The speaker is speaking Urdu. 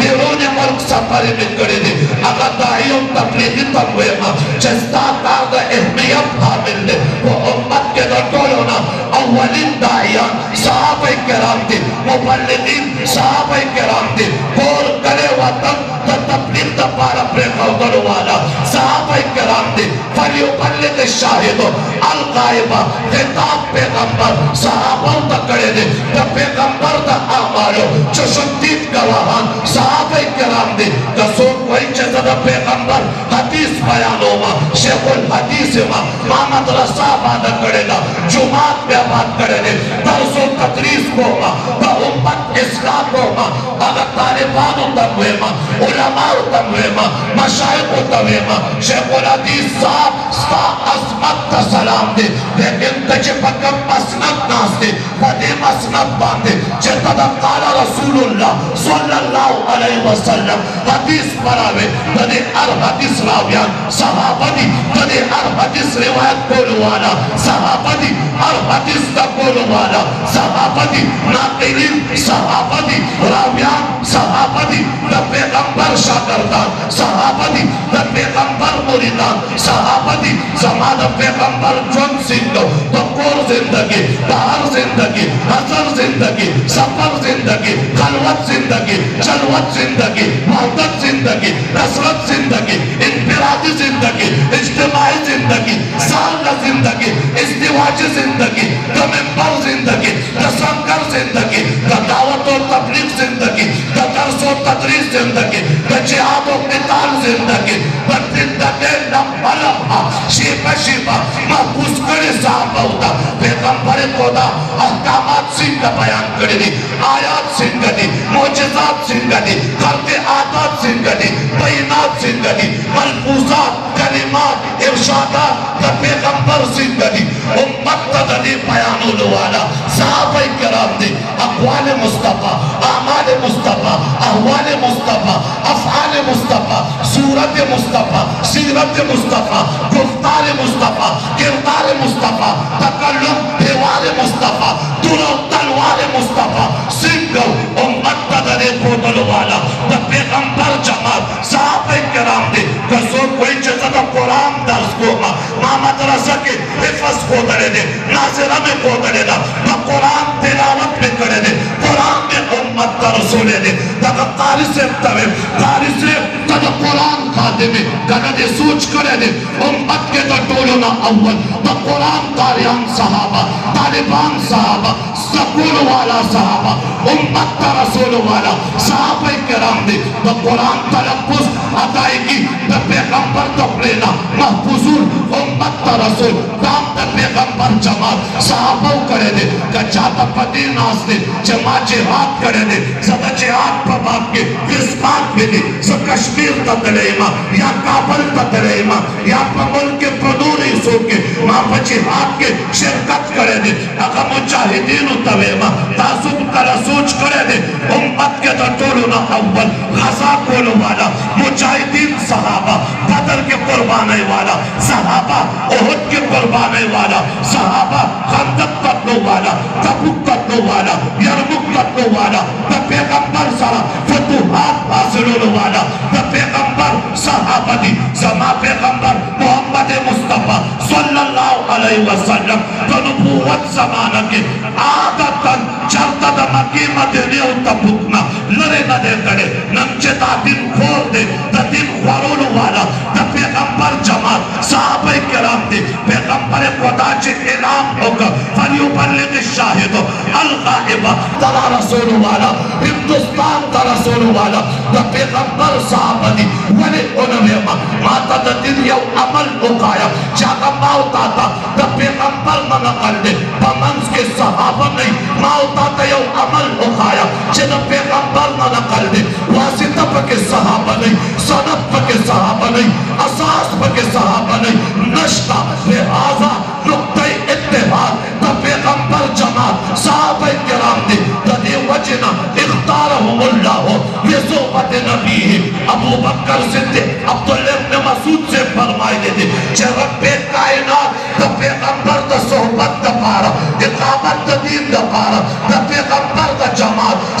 بیرون ملک سفر نکڑے دے اگر داعیوں تبلیغی تنویمہ چستا کارد اہمیت حامل دے وہ امت کے دٹولونا اولین داعیان صحابہ کرام دے مبلغین صحابہ کرام دے پور کرے وطن تا تبلیغ تا پارا پریخو دلوالا صحابہ کرام دے فلیبلغ الشاہدو الغائبہ خطاب پیغمبر صحابہ تا کرے دے تا پیغمبر تا آمالو چشدید گواہان صحابہ کرام دے کسون کوئی چیزا پیغمبر حدیث بیانوں ما شیخ الحدیث ما محمد رسا بادہ کرے دا جماعت میں بات کرے دے درس و تدریس کو ما با امت اسلام کو ما اگر طالبانوں تنوے ما علماء تنوے ما مشایخ تنوے ما شیخ الحدیث صاحب ستا عظمت تا سلام دے لیکن تجھے پکم مسند ناس دے پدے مسند باندے چیتا دا قال رسول اللہ صلی اللہ علیہ وسلم حدیث پراوے تدے حدیث راویان صحابہ دی تدے حدیث روایت کولو والا صحابہ دی حدیث دا کولو والا صحابہ دی ناقلین صحابہ دی راویان صحابہ دی دا پیغمبر شاگردان صحابہ دی دا پیغمبر مریدان صحابہ دی زمان پیغمبر جن سنگو دکور زندگی باہر زندگی حضر زندگی سفر زندگی خلوت زندگی جلوت زندگی محدت زندگی نصرت زندگی انفرادی زندگی اجتماعی زندگی سالہ زندگی ازدواج زندگی دمنبر زندگی دسنگر زندگی دعوت و تبلیغ زندگی درس و تدریس زندگی جہاد و قتال زندگی زندگی لمحہ لمحہ شیبہ شیبہ محفوظ کرے صحابہ ہوتا پیغمبر خدا احکامات سنگا بیان کرے دی آیات سنگا دی معجزات سنگا دی خلق عادات سنگا دی بینات سنگا دی ملفوظات کلمات ارشادات دا پیغمبر سنگا دی امت تا دی بیانو لوالا صحابہ کرام دی اقوال مصطفیٰ اعمال مصطفیٰ احوال مصطفیٰ افعال مصطفیٰ صورت مصطفیٰ سیرت مصطفیٰ گفتار مصطفیٰ کردار مصطفیٰ تکلم دیوار مصطفیٰ دلو تلوار مصطفیٰ سنگو امت تدرے خودل والا دا پیغمبر جماعت صحابہ کرام دے کسو کوئی چیزا دا قرآن درس کو محمد رسا کے حفظ کو درے دے ناظرہ میں کو درے دا قرآن تلاوت میں کرے دے قرآن میں امت تا رسولے دے دا قاری سے تا دا قرآن خادے میں دے سوچ کرے دے امت کے دا ٹولونا اول دا قرآن قاریان صحابہ طالبان صحابہ سکول والا صحابہ امت تا رسول والا صحابہ کرام دے دا قرآن تلقص ادائیگی دا پیغمبر تقرینا محفوظون امت تا رسول دام دا پیغمبر جماعت صحابہ کرے دے کچاتا پتی ناس دے جماع جہاد کرے دے زدہ جہاد پباب کے فسقات بھی دے سو کشمیر تا تلیمہ یا کابل تا تلیمہ یا پا ملک کے پردوری سو کے ماں پا جہاد کے شرکت کرے دے اگا مجاہدین تاویمہ تاسوب کلا سوچ کرے دے امت کے تا ٹولونا اول غزا کولو والا مجاہدین صحابہ بدر کے قربانے والا صحابہ احد کے قربانے والا صحابہ خندق قتلو والا تبوک قتلو والا یرمک قتلو والا دا پیغمبر سارا فتوحات حاصلو والا دا پیغمبر صحابہ دی زما پیغمبر محمد مصطفیٰ صلی اللہ علیہ وسلم دا نبوت زمانہ کے آدتاً چرتا دا مکی مدینی و تبوکنا لرے نہ دے کڑے نمچے دا دن کھول دے دا دن خورولو والا دا پیغمبر جماعت صحابہ کرام دے پیغمبر خدا چے اعلان ہوگا فلیبلغ الشاہد الغائبہ ترا رسول والا ہندوستان تا رسول والا دا پیغمبر صحابہ دی ولی انویما ماتا دا دن یو عمل اکایا جاگا ماؤتا تا دا پیغمبر منقل دے پمنز کے صحابہ نہیں ماؤتا تا یو عمل اکایا چے دا پیغمبر منقل دے واسطہ پکے صحابہ نہیں صنف پکے صحابہ نہیں اساس پکے صحابہ نہیں نشتہ لہذا نقطہ اتحاد دا پیغمبر جماعت صحابہ کرام دے دا دے وجنا اختارہم اللہ لصحبت نبی ابو بکر صدیق عبداللہ ابن مسعود سے فرمائی دے دے چھے رب کائنات دا پیغمبر دا صحبت دا پارا اقامت دا دین دا پارا دا پیغمبر دا جماعت